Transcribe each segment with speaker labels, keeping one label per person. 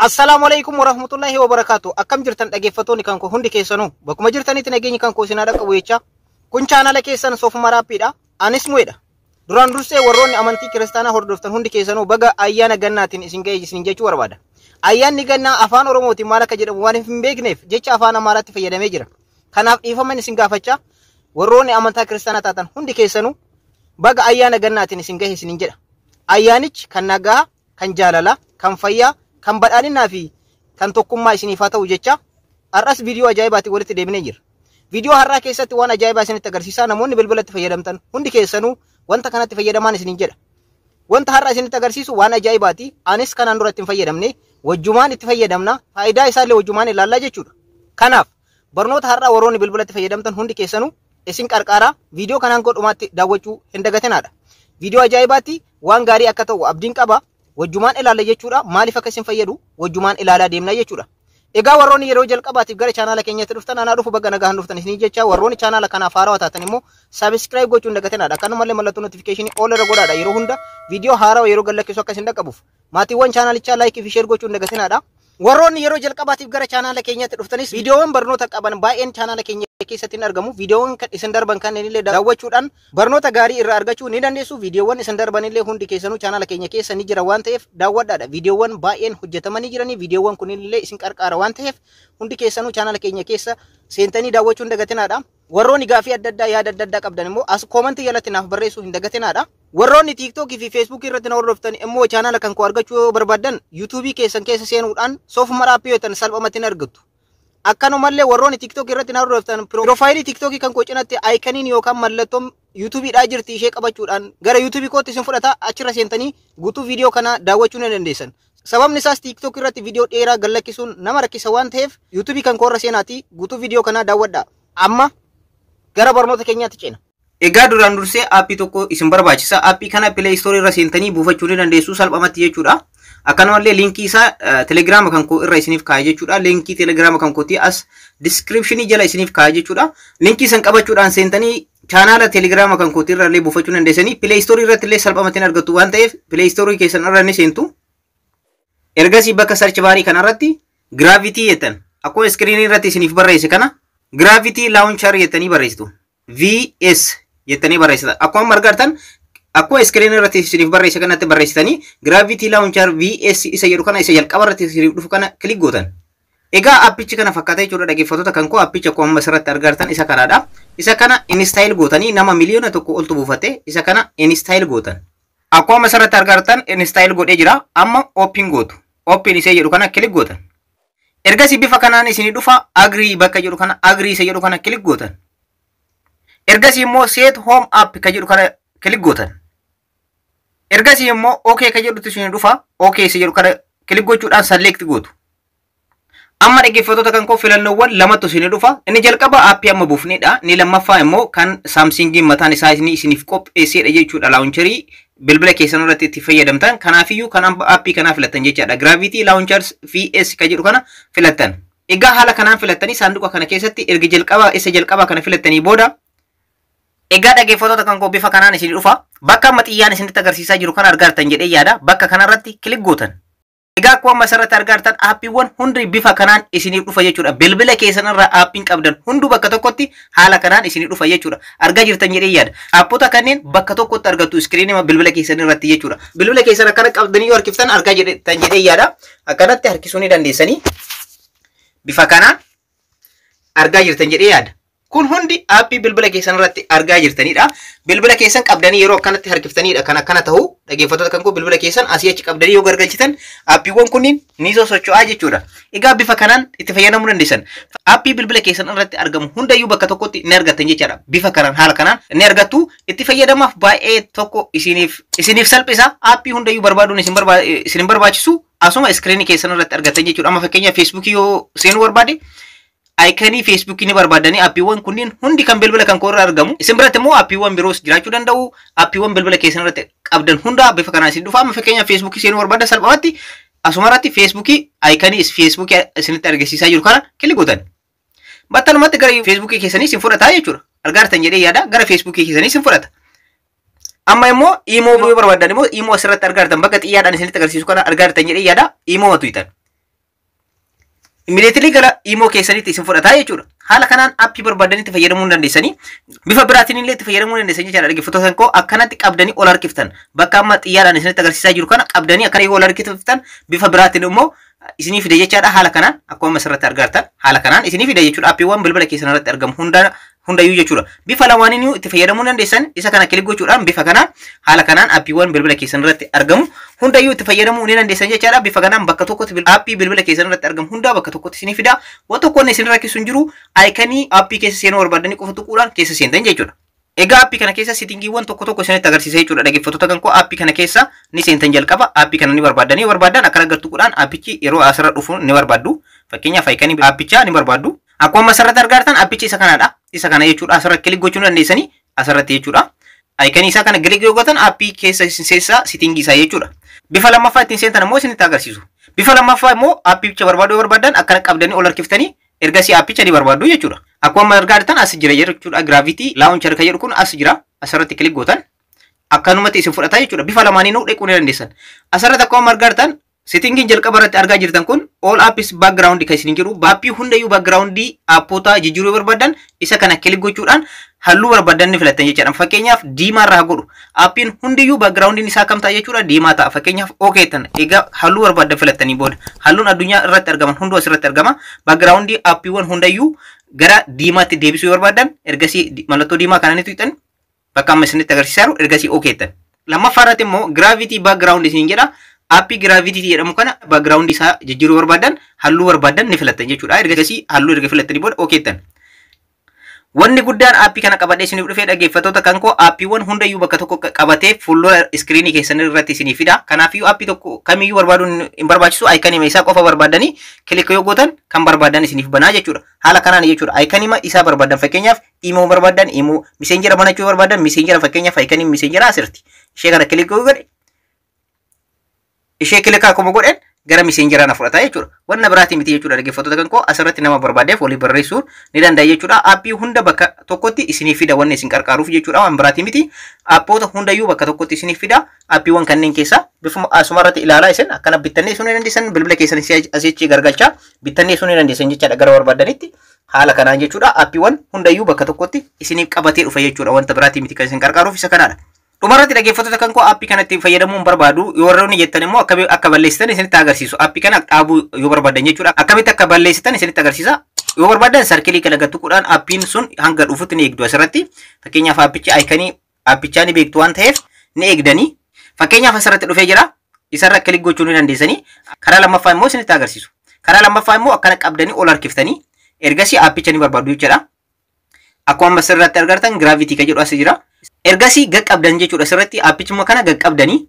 Speaker 1: Assalamualaikum warahmatullahi wabarakatuh. Akkam jirtan dhaggeeffattoonni kan koo hundi keessanuu bakkuma jirtanitti nageenyi kan koo sinaa dhaqqabu jecha kun chaanala keessan Soofuma Raappiidha. Anis Mu'eedha. Duraan dursee warroonni amantii kiristaanaa hordoftan hundi keessanuu baga ayyaana gannaatiin isin ga'e isin jechuu barbaada. Ayyaanni gannaa afaan Oromootiin maal akka jedhamu waan hin beekneef jecha afaan Amaaraatti fayyadamee jira. Kanaaf dhiifama isin gaafachaa warroonni amantaa kiristaanaa taatan hundi keessanuu baga ayyaana gannaatiin isin ga'e isin jedha. Ayyaanichi kan nagaa, kan jaalala, kan fayyaa, kan badhaadhinaa fi kan tokkummaa isiniif haa ta'u jecha har'as viidiyoo ajaa'ibaatti walitti deebinee jira. Viidiyoo har'aa keessatti waan ajaa'ibaa isinitti agarsiisaa namoonni bilbilatti fayyadamtan hundi keessanuu wanta kanatti fayyadamaan isiniin jedha. Wanta har'aa isinitti agarsiisu waan ajaa'ibaati. Anis kanaan dura itti fayyadamne wajjumaan itti fayyadamna. Faayidaa isaallee wajjumaan ilaallaa jechuudha. Kanaaf barnoota har'aa warroonni bilbilatti fayyadamtan hundi keessanuu isin qarqaaraa viidiyoo kanaan godhumaatti daawwachuu hin dagatinaadha. Viidiyoo ajaa'ibaatti waan gaarii akka ta'u abdiin qaba. Wajjumaan ilaalla jechuudha. Maaliif akka isin fayyadu wajjumaan ilaalaa deemna jechuudha. Egaa warroonni yeroo jalqabaatiif gara chaanala keenyatti dhuftan anaa dhufu baga nagaan dhuftan isin jecha warroonni chaanala kanaaf haarawaa taatan immoo subscribe gochuun dagatinaadha. Akkanumallee mallattoo notification all irra godhaadha. Yeroo hunda viidiyoo haarawaa yeroo gadhiisu akka isin dhaqqabuuf maatiiwwan chaanalichaa like fi share gochuun dagatinaadha. Warroonni yeroo jalqabaatiif gara chaanala keenyatti dhuftanis viidiyoowwan barnoota qaban baay'een chaanala keenya keessatti hin argamu. Viidiyoowwan isin darban kanneen illee daawwachuudhaan barnoota gaarii irraa argachuu ni dandeessu. Viidiyoowwan isin darban illee hundi keessanuu chaanala keenya keessa ni jira waan ta'eef daawwadhaadha. Viidiyoowwan baay'een hojjetamanii jiranii viidiyoowwan kunillee isin qarqaara waan ta'eef hundi keessanuu chaanala keenya keessa seentanii daawwachuun dagatinaadha. Warroonni gaafii adda addaa yaada adda addaa qabdan immoo as koomentii jalatti naaf barreessuu hin dagatinaadha. Warroonni TikTok fi Facebook irratti na hordoftan immoo chaanala kan koo argachuu yoo barbaadan YouTube keessan keessa seenuudhaan Soofuma Raappii yootaan salphamatti ni argattu. Akkanumallee warroonni TikTok irratti na hordoftan profaayilii TikTok kan koo cinatti aayikaniin yookaan mallattoon YouTube'dhaa jirti ishee qabachuudhaan gara YouTube kootti isin fudhata achirra seentanii guutuu viidiyoo kana daawwachuu ni dandeessan. Sababni isaas TikTok irratti viidiyoo dheeraa gallakkisuun nama rakkisa waan ta'eef YouTube kan koo irra seenaatii guutuu viidiyoo kana daawwadhaa. Amma gara barnoota keenyaatti ceena. Egaa duraan dursee aappii tokko isin barbaachisa. Aappii kana Play Store irra seentanii buufachuu ni dandeessu salphamatti jechuudha. Akkanumallee linkii isaa Telegram kan koo irra isiniif kaa'ee jechuudha. Linkii Telegram kan kootii as description jala isiniif kaa'ee jechuudha. Linkii san qabachuudhaan seentanii chaanala Telegram kan kootii irra illee buufachuu dandeessanii Play Store irratti illee salphamatti argattu waan ta'eef Play Store keessan irra ni seentu. Ergasii bakka search baarii kanarratti Gravity jettan akkuma screen irratti isiniif barreesse kana Gravity Launcher jettanii barreessitu. VS jettanii barreessitan. Akkuma argattan akkuma screen irratti isiniif barreesse kanatti barreessitanii Gravity Launcher VS isa jedhu kana isa jalqaba irratti isiniif dhufu kana click gootan. Egaa appichi kana fakkaata jechuudha dhaggeeffattoota kan koo appicha akkuma asirratti argattan isa kanaadha. Isa kana install gootanii nama miliyoona tokko oltu buufate isa kana install gootan. Akkuma asirratti argattan install godhee jira. Amma open gootu. Open isa jedhu kana click gootan. Ergasii bifa kanaan isinii dhufa agree bakka jedhu kana agree isa jedhu kana click gootan. Ergasii immoo set home app ka jedhu kana click gootan. Ergasii immoo okay ka jedhutu isinii dhufa okay isa jedhu kana click gochuudhaan select gootu. Amma dhaggeeffattoota kan koo filannoowwan lamatu isinii dhufa. Inni jalqaba aappii amma buufnedha. Inni lammaffaa immoo kan Samsung mataan isaa isiniif qopheessedha jechuudha launcherii bilbila keessan irratti itti fayyadamtan. Kanaafiyyuu kan aappii kana filattan jechaadha. Gravity Launchers VS ka jedhu kana filattan. Egaa haala kanaan filattanii saanduqa kana keessatti erga jalqabaa kana filattanii booda egaa dhaggeeffattoota kan koo bifa kanaan isin dhufa. Bakka amma xiyyaan isinitti agarsiisaa jiru kana argattan jedhee yaada. Bakka kanarratti click gootan. Egaa akkuma asirratti argattan aappiiwwan hundi bifa kanaan isiniif dhufa jechuudha. Bilbila keessan irraa aappiin qabdan hunduu bakka tokkotti haala kanaan isiniif dhufa jechuudha. Argaa jirtan jedhee yaada. Aappota kanneen bakka tokkotti argattu iskiriinii bilbila keessan irratti jechuudha. Bilbila keessan akkana qabdanii yoo harkiftan argaa jirtan jedhee yaada. Akkanatti harkisuu ni dandeessanii bifa kanaan argaa jirtan jedhee yaada. Kun hundi aappii bilbila keessan irratti argaa jirtanidha. Bilbila keessan qabdanii yeroo akkanatti harkiftanidha kan akkana ta'u dhaggeeffattoota kan koo bilbila keessan asii achi qabdanii yoo gargalchitan aappiiwwan kunniin ni socho'aa jechuudha. Egaa bifa kanaan itti fayyadamuu dandeessan. Aappii bilbila keessan irratti argamu hundayyuu bakka tokkotti ni argattan jechaadha. Bifa kanaan haala kanaan ni argattu. Itti fayyadamaaf baay'ee tokko isiniif salphisa. Aappii hundayyuu barbaaduun isin barbaachisu asuma iskiriinii keessan irratti argattan jechuudha. Amma fakkeenyaaf Facebook yoo seenuu barbaade Aayikanii Facebook ni barbaadanii aappiiwwan kunniin hundi kan bilbila kan koo irra argamu. Isin biratti immoo aappiiwwan biroos jiraachuu danda'u. Aappiiwwan bilbila keessan irratti qabdan hunda bifa kanaan isin dhufa. Amma fakkeenyaaf Facebook seenuu barbaadan salphumatti asuma irratti Facebook aayikanii Facebook isinitti agarsiisaa jiru kana click gootan. Battalumatti gara Facebook keessanii isin fudhata jechuudha. Argaartan jedhee yaada gara Facebook keessanii isin fudhata. Amma immoo imo yoo barbaadan immoo imo asirratti argaartan bakka xiyyaadhaan isinitti agarsiisu kana argaartan jedhee yaada imo matu hitan. immediately gara imo keessanitti isin fudhataa jechuudha. Haala kanaan appii barbaadanii itti fayyadamuu dandeessanii bifa biraatiin illee itti fayyadamuu dandeessan jechuudha. Dhaggeeffattoota koo akkanatti qabdanii ol harkiftan bakka amma xiyyaadhaan isinitti agarsiisaa jiru kana qabdanii akkana ol harkiftan bifa biraatiin immoo isinii fide jechaadha. Haala kanaan akkuma asirratti argartan haala kanaan isinii fide jechuudha. Appiiwwan bilbila keessan irratti argamu hundayyuu jechuudha. Bifa lamaaniin itti fayyadamuu dandeessan isa kana kilik gochuudhaan bifa kanaan haala kanaan appiiwwan bilbila keessan irratti argamu hundayyuu itti fayyadamuu ni dandeessan jechaadha. Bifa kanaan bakka tokkotti appii bilbila keessan irratti argamu hunda bakka tokkotti isinii fida. Waan tokkoon isin rakkisu hin jiru. Aikanii appii keessa seenuu barbaadanii qofa tuquudhaan keessa seentan jechuudha. Egaa appii kana keessa settingiiwwan tokko isinitti agarsiisa jechuudha. Dhaggeeffattoota koo appii kana keessa ni seentan jalqaba. Appii kana ni barbaadan akkana gartuquudhaan appichi yeroo asirra dhufu ni barbaaddu. Fakkeenyaaf aikanii appichaa ni barbaaddu. Akkuma asirratti argartan appichi isa kanadha. Isa kana jechuudha. Asirratti kilik gochuu dandeessanii asirratti jechuudha. Aikanii isaa kana kilik yoo gootan appii keessa seessa settingii isaa jechuudha. Bifa lammaffaa ittiin seentan immoo isinitti agarsiisu. Bifa lammaffaa immoo appicha barbaadan akkana qabdanii ol harkiftanii ergasii appicha ni barbaaddu jechuudha. Akkuma argartan as jira jechuudha. Gravity launcher kan jedhu kun as jira. Asirratti kilik gootan akkanumatti isin fudhata jechuudha. Bifa lamaaniinuu dhaquu ni dandeessan. Asirratti akkuma argartan settingiin jalqaba irratti argaa jirtan kun all apps background kan isin jiru. Appii hundayyuu background appoota jijjiiruu barbaadan isa kana kilik gochuudhaan halluu barbaadan ni filattan jechuudha. Fakkeenyaaf diimaa irraa godhu. Appiin hundayyuu background isaa kam ta'a jechuudha. Diimaa ta'a. Fakkeenyaaf okay tan. Egaa halluu barbaadan filattanii booda halluun addunyaa irratti argaman hunduu asirratti argama. Background appiiwwan hundayyuu gara diimaatti deebisuu barbaadan ergasii mallattoo diimaa kananitti hidhan bakka amma isinitti agarsiisaa jiru ergasii okay tan. Lammaffaa irratti immoo gravity background isin jedha. Appii gravity jedhamu kana background isaa jijjiiruu barbaadan halluu barbaadan ni filattan jechuudha. Ergasii halluu erga filattanii booda okay tan. Wanni guddaan appii kana qabadhee isiniif dhufee dhaggeeffattoota kan koo appiiwwan hundayyuu bakka tokko qabatee fuuldura iskiriinii keessanii irratti isiniif fida. Kanaafiyyuu appii tokko kamiyyuu barbaaduun hin barbaachisu. Aikanima isaa qofa barbaadanii kilik yoo gootan kan barbaadan isiniif banaa jechuudha. Haala kanaan jechuudha. Aikanima isaa barbaadan fakkeenyaaf imo barbaadan imo messenger banachuu barbaadan messenger fakkeenyaaf aikanima messenger asirti. Ishee kana kilik yoo godhe ishee kilik akkuma godhen gara messengeraa na fudhata jechuudha. Wanna biraatii miti jechuudha. Dhaggeeffattoota kan koo asirratti nama barbaadeef walii barreessuu ni danda'a jechuudha. Appii hunda bakka tokkotti isiniif fida wanni isin qarqaaruuf jechuudha. Waan biraatii miti. Appoota hundayyuu bakka tokkotti isiniif fida. Appiiwwan kanneen keessa bifuma asumarratti ilaalaa isin akkana bittannee sun ni dandeessan bilbila keessan asichi gargalchaa bittannee sun ni dandeessan jechaadha gara barbaadanitti. Haala kanaan jechuudha. Appiiwwan hundayyuu bakka tokkotti isiniif qabatee dhufa jechuudha. Wanta biraatii miti kan isin qarqaaruuf isa kanaadha. Dhumarratti dhaggeeffattoota kan koo appii kanatti fayyadamuun barbaadu yoo warroonni jettan immoo akka balleessitan isinitti agarsiisu. Appii kana dhaabuu yoo barbaadan jechuudha. Akkamitti akka balleessitan isinitti agarsiisa. Yoo barbaadan sarkilii kana gattuquudhaan appiin sun hanga dhufutti ni eegdu asirratti. Fakkeenyaaf appichi aikanii appichaa ni beektu waan ta'eef ni eegdanii. Fakkeenyaaf asirratti dhufee jira. Isarra kilik gochuu ni dandeessanii. Karaa lammaffaa immoo isinitti agarsiisu. Karaa lammaffaa immoo akkana qabdanii ol harkiftanii ergasii appicha ni barbaadu jechuudha. Akkuma asirratti argartan gravity kan jedhu as jira. Ergasii gaqqabdan jechuudha. Asirratti appichuma kana gaqqabdanii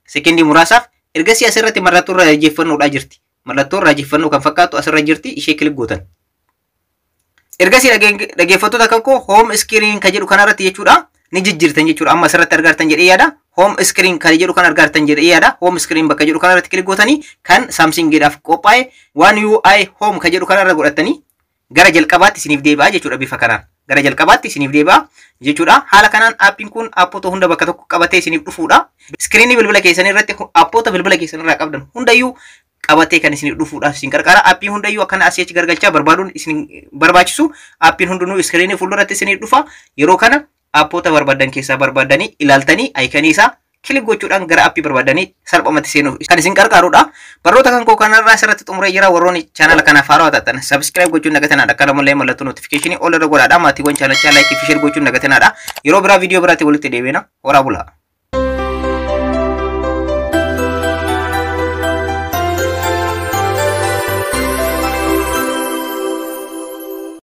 Speaker 1: sekendii muraasaaf ergasii asirratti mallattoo irraa raajeffannoodhaa jirti. Mallattoo raajeffannoo kan fakkaatu asirra jirti ishee kilik gootan. Ergasii dhaggeeffattoota kan koo home screen kan jedhu kanarratti jechuudha ni jijjiirtan jechuudha. Amma asirratti argartan jedhee yaada. Home screen kan jedhu kan argartan jedhee yaada. Home screen bakka jedhu kanarratti kilik gootanii kan Samsungidhaaf qophaa'e One UI home kan jedhu kanarra godhatanii gara jalqabaatti isiniif deebi'a jechuudha. Bifa kanaan gara jalqabaatti isiniif deebi'a jechuudha. Haala kanaan appiin kun appoota hunda bakka tokko qabatee isiniif dhufuudha. Iskiriinii bilbila keessanii irratti appoota bilbila keessanii irraa qabdan hundayyuu qabatee kan isiniif dhufuudha. Isin qarqara appii hundayyuu akkana asii achi gargalchaa barbaaduun isin barbaachisu. Appiin hundinuu iskiriinii fuulduratti isiniif dhufa. Yeroo kana appoota barbaadan keessaa barbaadanii ilaaltanii aikanii isaa kilik gochuudhaan gara appii barbaadanii salphumatti seenuuf kan isin qarqaaruudha. Barnoota kan koo kanarraa asirratti xumuree jira. Warroonni chaanala kanaaf haaraa taatan subscribe gochuun dagatanaadha. Akkana malee mallattoo notification ol irra godhaadha. Maatiiwwan chaanala like fi share gochuun dagatanaadha. Yeroo biraa viidiyoo biraatti walitti deebiina. Horaa bulaa.